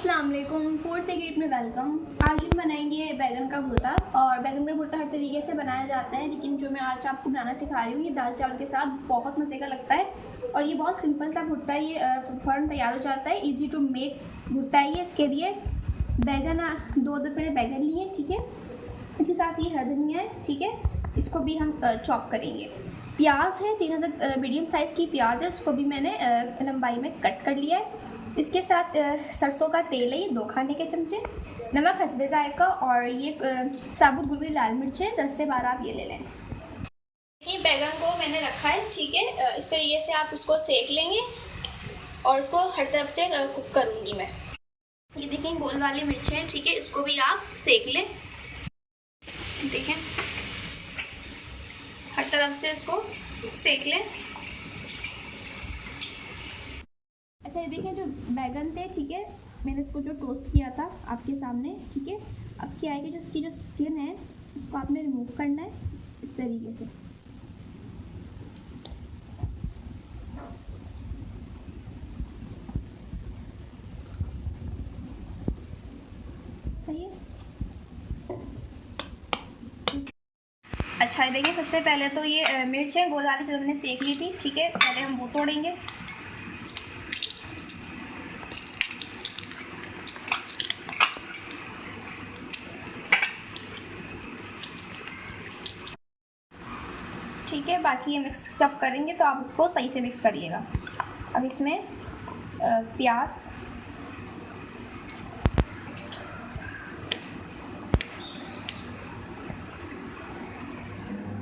अस्सलाम वालेकुम, फूड से गेट में वेलकम। आज हम बनाएंगे बैगन का भुर्ता। और बैगन का भुर्ता हर तरीके से बनाया जाता है, लेकिन जो मैं आज आपको बनाना सिखा रही हूँ ये दाल चावल के साथ बहुत मज़े का लगता है। और ये बहुत सिंपल सा भुर्ता है, ये फ़ौरन तैयार हो जाता है। इजी टू मेक भुर्ता है ये। इसके लिए बैगन दो पहले बैगन लिए, ठीक है। इसके साथ ये हरा धनिया है, ठीक है। इसको भी हम चॉप करेंगे। प्याज है 3 मीडियम साइज़ की प्याज है, उसको भी मैंने लंबाई में कट कर लिया है। इसके साथ सरसों का तेल है, ये 2 खाने के चमचे। नमक हस्बे जायका। और ये साबुत गुलगुली लाल मिर्चें 10 से 12 आप ये ले लें। ये बैगन को मैंने रखा है, ठीक है। इस तरीके से आप इसको सेक लेंगे और इसको हर तरफ से कुक करूँगी मैं। ये देखें गोल वाली मिर्चें हैं, ठीक है। इसको भी आप सेक लें, देखें हर तरफ से इसको सेक लें। अच्छा, ये देखें जो बैगन थे, ठीक है, मैंने इसको जो टोस्ट किया था आपके सामने, ठीक है। अब क्या है कि जो इसकी जो स्किन है उसको आपने रिमूव करना है इस तरीके से। सही है। अच्छा, ये देखिए सबसे पहले तो ये मिर्चें गोल वाली जो मैंने सेक ली थी, ठीक है, पहले हम वो तोड़ेंगे। ठीक है, बाकी ये मिक्स जब करेंगे तो आप उसको सही से मिक्स करिएगा। अब इसमें प्याज,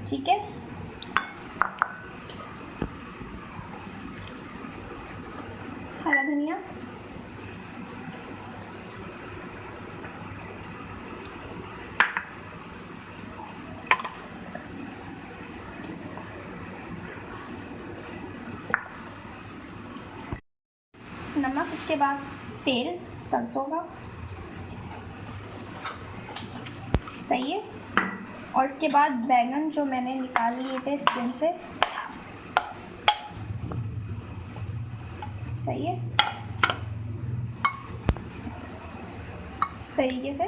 ठीक है, हरा धनिया, नमक, उसके बाद तेल सरसों का, सही है। और इसके बाद बैगन जो मैंने निकाल लिए थे स्किन से, सही है, इस तरीके से,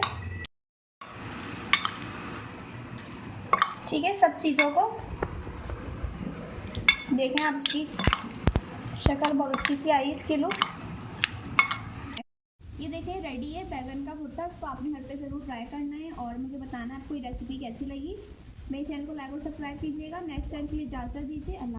ठीक है। सब चीज़ों को देखें आप, इसकी शक्ल बहुत अच्छी सी आई, इसकी लुक। ये देखें रेडी है बैगन का भुर्ता। उसको आपने घर पे ज़रूर ट्राई करना है और मुझे बताना है आपको ये रेसिपी कैसी लगी। मेरे चैनल को लाइक और सब्सक्राइब कीजिएगा। नेक्स्ट टाइम के लिए इजाज़त दीजिए। अल्लाह।